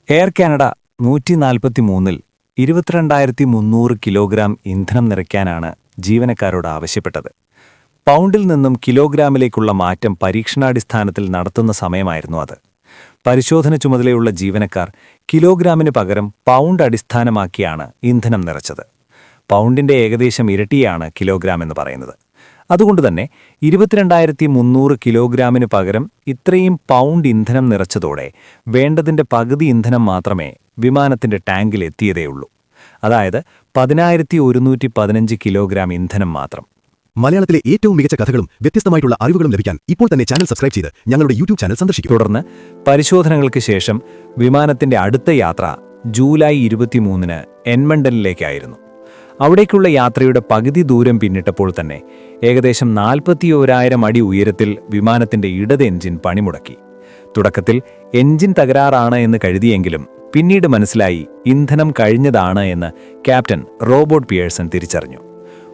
Air Canada 143-ൽ 22,300 kilogram ഇന്ധനം നിറയ്ക്കാനാണ് ജീവനക്കാരോട് ആവശ്യപ്പെട്ടത്. പൗണ്ടിൽ നിന്നും കിലോഗ്രാമിലേക്കുള്ള മാറ്റം പരീക്ഷണാടിസ്ഥാനത്തിൽ നടത്തുന്ന സമയമായിരുന്നു അത്. പരിശോധന ചുമതലയുള്ള ജീവനക്കാർ കിലോഗ്രാമിന് പകരം പൗണ്ട് അടിസ്ഥാനമാക്കിയാണ് ഇന്ധനം നിറച്ചത്. പൗണ്ടിന്റെ ഏകദേശം ഇരട്ടിയാണ് കിലോഗ്രാം എന്ന് പറയുന്നത്. അതുകൊണ്ടുതന്നെ 22,300 കിലോഗ്രാമിന് പകരം ഇത്രയും പൗണ്ട് ഇന്ധനം നിറച്ചതോടെ വേണ്ടതിന്റെ പകുതി ഇന്ധനം മാത്രമേ വിമാനത്തിന്റെ ടാങ്കിൽ എത്തിയതേയുള്ളൂ. അതായത് 10,115 കിലോഗ്രാം ഇന്ധനം മാത്രം. മലയാളത്തിലെ ഏറ്റവും മികച്ച കഥകളും വ്യത്യസ്തമായിട്ടുള്ള അറിവുകളും ലഭിക്കാൻ ഇപ്പോൾ തന്നെ ചാനൽ സബ്സ്ക്രൈബ് ചെയ്ത് ഞങ്ങളുടെ യൂട്യൂബ് ചാനൽ സന്ദർശിക്കും. തുടർന്ന് പരിശോധനകൾക്ക് ശേഷം വിമാനത്തിന്റെ അടുത്ത യാത്ര ജൂലൈ 23-ന് എഡ്മണ്ടനിലേക്കായിരുന്നു. അവിടേക്കുള്ള യാത്രയുടെ പകുതി ദൂരം പിന്നിട്ടപ്പോൾ തന്നെ ഏകദേശം 41,000 അടി ഉയരത്തിൽ വിമാനത്തിന്റെ ഇടത് എഞ്ചിൻ പണിമുടക്കി. തുടക്കത്തിൽ എഞ്ചിൻ തകരാറാണ് എന്ന് കരുതിയെങ്കിലും പിന്നീട് മനസ്സിലായി ഇന്ധനം കഴിഞ്ഞതാണ് എന്ന് ക്യാപ്റ്റൻ റോബോട്ട് പിയേഴ്സൺ തിരിച്ചറിഞ്ഞു.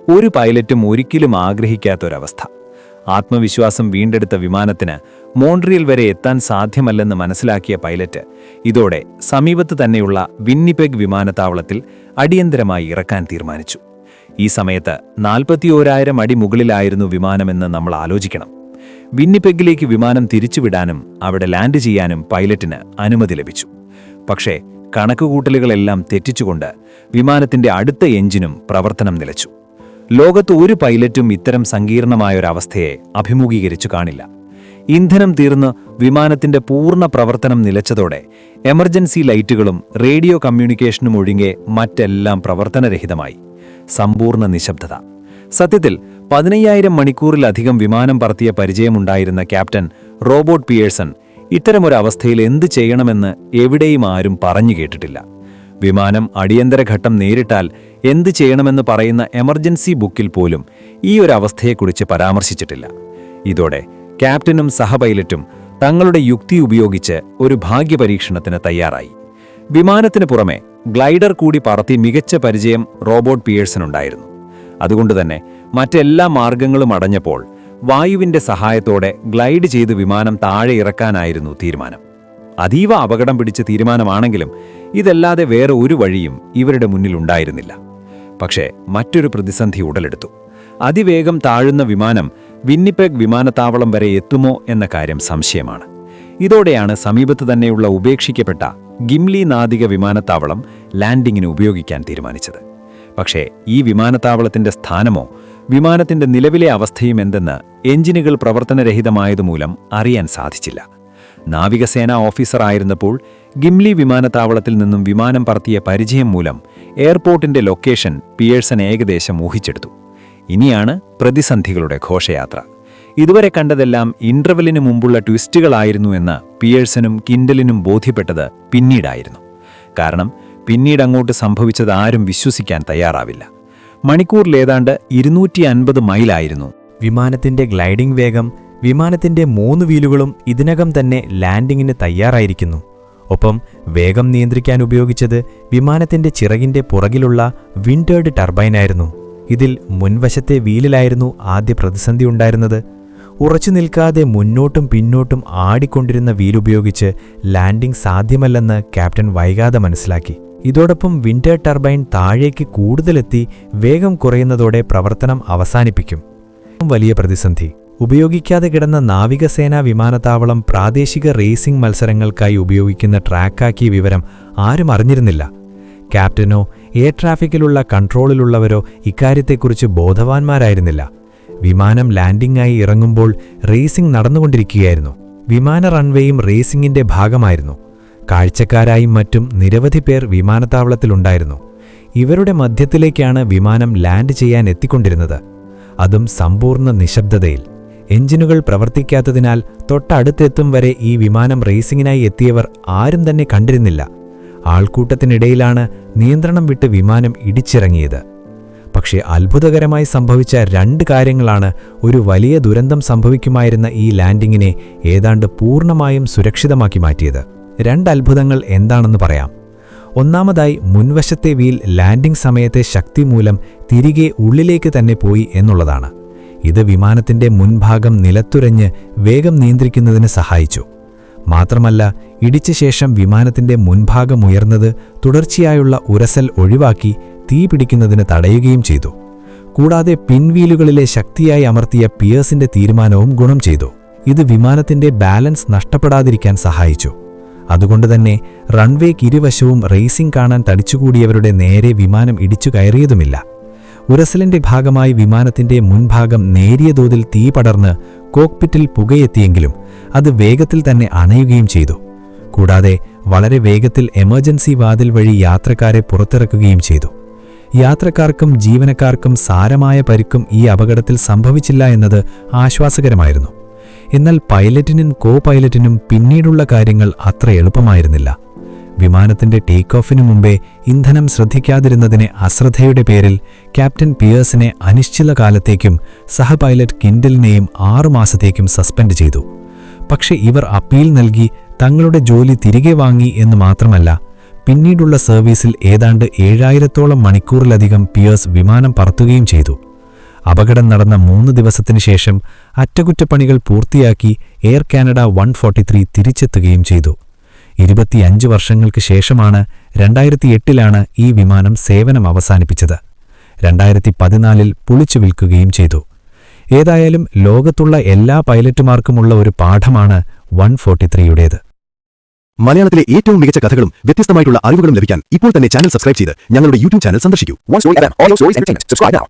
ഒരു പൈലറ്റും ഒരിക്കലും ആഗ്രഹിക്കാത്തൊരവസ്ഥ. ആത്മവിശ്വാസം വീണ്ടെടുത്ത വിമാനത്തിന് മോൺട്രിയൽ വരെ എത്താൻ സാധ്യമല്ലെന്ന് മനസ്സിലാക്കിയ പൈലറ്റ് ഇതോടെ സമീപത്ത് തന്നെയുള്ള വിന്നിപെഗ് വിമാനത്താവളത്തിൽ അടിയന്തരമായി ഇറക്കാൻ തീരുമാനിച്ചു. ഈ സമയത്ത് 41,000 അടി മുകളിലായിരുന്നു വിമാനമെന്ന് നമ്മൾ ആലോചിക്കണം. വിന്നിപെഗിലേക്ക് വിമാനം തിരിച്ചുവിടാനും അവിടെ ലാൻഡ് ചെയ്യാനും പൈലറ്റിന് അനുമതി ലഭിച്ചു. പക്ഷേ കണക്കുകൂട്ടലുകളെല്ലാം തെറ്റിച്ചുകൊണ്ട് വിമാനത്തിന്റെ അടുത്ത എഞ്ചിനും പ്രവർത്തനം നിലച്ചു. ലോകത്ത് ഒരു പൈലറ്റും ഇത്തരം സങ്കീർണമായൊരവസ്ഥയെ അഭിമുഖീകരിച്ചു കാണില്ല. ഇന്ധനം തീർന്ന് വിമാനത്തിന്റെ പൂർണ്ണ പ്രവർത്തനം നിലച്ചതോടെ എമർജൻസി ലൈറ്റുകളും റേഡിയോ കമ്മ്യൂണിക്കേഷനും ഒഴികെ മറ്റെല്ലാം പ്രവർത്തനരഹിതമായി. സമ്പൂർണ്ണ നിശബ്ദത. സത്യത്തിൽ 15,000 മണിക്കൂറിലധികം വിമാനം പറത്തിയ പരിചയമുണ്ടായിരുന്ന ക്യാപ്റ്റൻ റോബോട്ട് പിയേഴ്സൺ ഇത്തരമൊരവസ്ഥയിൽ എന്ത് ചെയ്യണമെന്ന് എവിടെയും ആരും പറഞ്ഞു കേട്ടിട്ടില്ല. വിമാനം അടിയന്തര ഘട്ടം നേരിട്ടാൽ എന്ത് ചെയ്യണമെന്ന് പറയുന്ന എമർജൻസി ബുക്കിൽ പോലും ഈ ഒരു അവസ്ഥയെക്കുറിച്ച് പരാമർശിച്ചിട്ടില്ല. ഇതോടെ ക്യാപ്റ്റനും സഹപൈലറ്റും തങ്ങളുടെ യുക്തി ഉപയോഗിച്ച് ഒരു ഭാഗ്യപരീക്ഷണത്തിന് തയ്യാറായി. വിമാനത്തിന് പുറമെ ഗ്ലൈഡർ കൂടി പറത്തി മികച്ച പരിചയം റോബോട്ട് പിയേഴ്സനുണ്ടായിരുന്നു. അതുകൊണ്ടുതന്നെ മറ്റെല്ലാ മാർഗങ്ങളും അടഞ്ഞപ്പോൾ വായുവിന്റെ സഹായത്തോടെ ഗ്ലൈഡ് ചെയ്ത് വിമാനം താഴെ ഇറക്കാനായിരുന്നു തീരുമാനം. അതീവ അപകടം പിടിച്ച തീരുമാനമാണെങ്കിലും ഇതല്ലാതെ വേറെ ഒരു വഴിയും ഇവരുടെ മുന്നിലുണ്ടായിരുന്നില്ല. പക്ഷേ മറ്റൊരു പ്രതിസന്ധി ഉടലെടുത്തു. അതിവേഗം താഴുന്ന വിമാനം വിന്നിപെഗ് വിമാനത്താവളം വരെ എത്തുമോ എന്ന കാര്യം സംശയമാണ്. ഇതോടെയാണ് സമീപത്ത് തന്നെയുള്ള ഉപേക്ഷിക്കപ്പെട്ട ഗിംലി നാദിക വിമാനത്താവളം ലാൻഡിങ്ങിന് ഉപയോഗിക്കാൻ തീരുമാനിച്ചത്. പക്ഷേ ഈ വിമാനത്താവളത്തിന്റെ സ്ഥാനമോ വിമാനത്തിന്റെ നിലവിലെ അവസ്ഥയും എന്തെന്ന് എഞ്ചിനുകൾ പ്രവർത്തനരഹിതമായതുമൂലം അറിയാൻ സാധിച്ചില്ല. നാവികസേനാ ഓഫീസറായിരുന്നപ്പോൾ ഗിംലി വിമാനത്താവളത്തിൽ നിന്നും വിമാനം പറത്തിയ പരിചയം മൂലം എയർപോർട്ടിന്റെ ലൊക്കേഷൻ പിയേഴ്സൺ ഏകദേശം ഊഹിച്ചെടുത്തു. ഇനിയാണ് പ്രതിസന്ധികളുടെ ഘോഷയാത്ര. ഇതുവരെ കണ്ടതെല്ലാം ഇന്റർവെല്ലിന് മുമ്പുള്ള ട്വിസ്റ്റുകളായിരുന്നു എന്ന് പിയേഴ്സനും കിൻഡലിനും ബോധ്യപ്പെട്ടത് പിന്നീടായിരുന്നു. കാരണം പിന്നീടങ്ങോട്ട് സംഭവിച്ചത് ആരും വിശ്വസിക്കാൻ തയ്യാറാവില്ല. മണിക്കൂറിലേതാണ്ട് 250 മൈലായിരുന്നു വിമാനത്തിന്റെ ഗ്ലൈഡിംഗ് വേഗം. വിമാനത്തിന്റെ 3 വീലുകളും ഇതിനകം തന്നെ ലാൻഡിങ്ങിന് തയ്യാറായിരിക്കുന്നു. ഒപ്പം വേഗം നിയന്ത്രിക്കാൻ ഉപയോഗിച്ചത് വിമാനത്തിന്റെ ചിറകിന്റെ പുറകിലുള്ള വിൻഡേർഡ് ടർബൈനായിരുന്നു. ഇതിൽ മുൻവശത്തെ വീലിലായിരുന്നു ആദ്യ പ്രതിസന്ധി ഉണ്ടായിരുന്നത്. ഉറച്ചു നിൽക്കാതെ മുന്നോട്ടും പിന്നോട്ടും ആടിക്കൊണ്ടിരുന്ന വീലുപയോഗിച്ച് ലാൻഡിംഗ് സാധ്യമല്ലെന്ന് ക്യാപ്റ്റൻ വൈകാതെ മനസ്സിലാക്കി. ഇതോടൊപ്പം വിൻഡേർഡ് ടർബൈൻ താഴേക്ക് കൂടുതലെത്തി വേഗം കുറയുന്നതോടെ പ്രവർത്തനം അവസാനിപ്പിക്കും. വലിയ പ്രതിസന്ധി. ഉപയോഗിക്കാതെ കിടന്ന നാവികസേനാ വിമാനത്താവളം പ്രാദേശിക റേസിംഗ് മത്സരങ്ങൾക്കായി ഉപയോഗിക്കുന്ന ട്രാക്കാക്കിയ വിവരം ആരും അറിഞ്ഞിരുന്നില്ല. ക്യാപ്റ്റനോ എയർ ട്രാഫിക്കിലുള്ള കൺട്രോളിലുള്ളവരോ ഇക്കാര്യത്തെക്കുറിച്ച് ബോധവാന്മാരായിരുന്നില്ല. വിമാനം ലാൻഡിംഗായി ഇറങ്ങുമ്പോൾ റേസിംഗ് നടന്നുകൊണ്ടിരിക്കുകയായിരുന്നു. വിമാന റൺവേയും റേസിംഗിന്റെ ഭാഗമായിരുന്നു. കാഴ്ചക്കാരായും മറ്റും നിരവധി പേർ വിമാനത്താവളത്തിലുണ്ടായിരുന്നു. ഇവരുടെ മധ്യത്തിലേക്കാണ് വിമാനം ലാൻഡ് ചെയ്യാൻ എത്തിക്കൊണ്ടിരുന്നത്. അതും സമ്പൂർണ്ണ നിശബ്ദതയിൽ. എഞ്ചിനുകൾ പ്രവർത്തിക്കാത്തതിനാൽ തൊട്ടടുത്തെത്തും വരെ ഈ വിമാനം റേസിംഗിനായി എത്തിയവർ ആരും തന്നെ കണ്ടിരുന്നില്ല. ആൾക്കൂട്ടത്തിനിടയിലാണ് നിയന്ത്രണം വിട്ട് വിമാനം ഇടിച്ചിറങ്ങിയത്. പക്ഷേ അത്ഭുതകരമായി സംഭവിച്ച 2 കാര്യങ്ങളാണ് ഒരു വലിയ ദുരന്തം സംഭവിക്കുമായിരുന്ന ഈ ലാൻഡിങ്ങിനെ ഏതാണ്ട് പൂർണ്ണമായും സുരക്ഷിതമാക്കി മാറ്റിയത്. 2 അത്ഭുതങ്ങൾ എന്താണെന്ന് പറയാം. ഒന്നാമതായി മുൻവശത്തെ വീൽ ലാൻഡിംഗ് സമയത്തെ ശക്തി മൂലം തിരികെ ഉള്ളിലേക്ക് തന്നെ പോയി എന്നുള്ളതാണ്. ഇത് വിമാനത്തിന്റെ മുൻഭാഗം നിലത്തുരഞ്ഞ് വേഗം നിയന്ത്രിക്കുന്നതിന് സഹായിച്ചു. മാത്രമല്ല ഇടിച്ച ശേഷം വിമാനത്തിന്റെ മുൻഭാഗം ഉയർന്നത് തുടർച്ചയായുള്ള ഉരസൽ ഒഴിവാക്കി തീ പിടിക്കുന്നതിന് തടയുകയും ചെയ്തു. കൂടാതെ പിൻവീലുകളിലെ ശക്തിയായി അമർത്തിയ പിയേഴ്സിന്റെ തീരുമാനവും ഗുണം ചെയ്തു. ഇത് വിമാനത്തിന്റെ ബാലൻസ് നഷ്ടപ്പെടാതിരിക്കാൻ സഹായിച്ചു. അതുകൊണ്ടുതന്നെ റൺവേക്ക് ഇരുവശവും റേസിംഗ് കാണാൻ തടിച്ചുകൂടിയവരുടെ നേരെ വിമാനം ഇടിച്ചു കയറിയതുമില്ല. ഉരസലിന്റെ ഭാഗമായി വിമാനത്തിന്റെ മുൻഭാഗം നേരിയ തോതിൽ തീ പടർന്ന് കോക്പിറ്റിൽ പുകയെത്തിയെങ്കിലും അത് വേഗത്തിൽ തന്നെ അണയുകയും ചെയ്തു. കൂടാതെ വളരെ വേഗത്തിൽ എമർജൻസി വാതിൽ വഴി യാത്രക്കാരെ പുറത്തിറക്കുകയും ചെയ്തു. യാത്രക്കാർക്കും ജീവനക്കാർക്കും സാരമായ പരിക്കും ഈ അപകടത്തിൽ സംഭവിച്ചില്ല എന്നത് ആശ്വാസകരമായിരുന്നു. എന്നാൽ പൈലറ്റിനും കോ പൈലറ്റിനും പിന്നീടുള്ള കാര്യങ്ങൾ അത്ര എളുപ്പമായിരുന്നില്ല. വിമാനത്തിന്റെ ടേക്ക് ഓഫിനു മുമ്പേ ഇന്ധനം ശ്രദ്ധിക്കാതിരുന്നതിനെ അശ്രദ്ധയുടെ പേരിൽ ക്യാപ്റ്റൻ പിയേഴ്സിനെ അനിശ്ചിതകാലത്തേക്കും സഹപൈലറ്റ് കിൻഡലിനെയും 6 മാസത്തേക്കും സസ്പെൻഡ് ചെയ്തു. പക്ഷേ ഇവർ അപ്പീൽ നൽകി തങ്ങളുടെ ജോലി തിരികെ വാങ്ങി എന്ന് മാത്രമല്ല, പിന്നീടുള്ള സർവീസിൽ ഏതാണ്ട് 7000ഓളം മണിക്കൂറിലധികം പിയേഴ്സ് വിമാനം പറത്തുകയും ചെയ്തു. അപകടം നടന്ന 3 ദിവസത്തിനു ശേഷം അറ്റകുറ്റപ്പണികൾ പൂർത്തിയാക്കി എയർ കാനഡ 143 തിരിച്ചെത്തുകയും ചെയ്തു. 25 വർഷങ്ങൾക്ക് ശേഷമാണ് 2008ലാണ് ഈ വിമാനം സേവനം അവസാനിപ്പിച്ചത്. 2014ൽ പൊളിച്ചു വിൽക്കുകയും ചെയ്തു. ഏതായാലും ലോകത്തുള്ള എല്ലാ പൈലറ്റുമാർക്കുമുള്ള ഒരു പാഠമാണ് 143യുടേത്. മലയാളത്തിലെ ഏറ്റവും മികച്ച കഥകളും വ്യത്യസ്തമായിട്ടുള്ള അറിവുകളും ലഭിക്കാൻ ഇപ്പോൾ തന്നെ ചാനൽ സബ്സ്ക്രൈബ് ചെയ്ത് ഞങ്ങളുടെ യൂട്യൂബ് ചാനൽ സന്ദർശിക്കൂ. One Story FM, Audio Stories Entertainment. Subscribe now.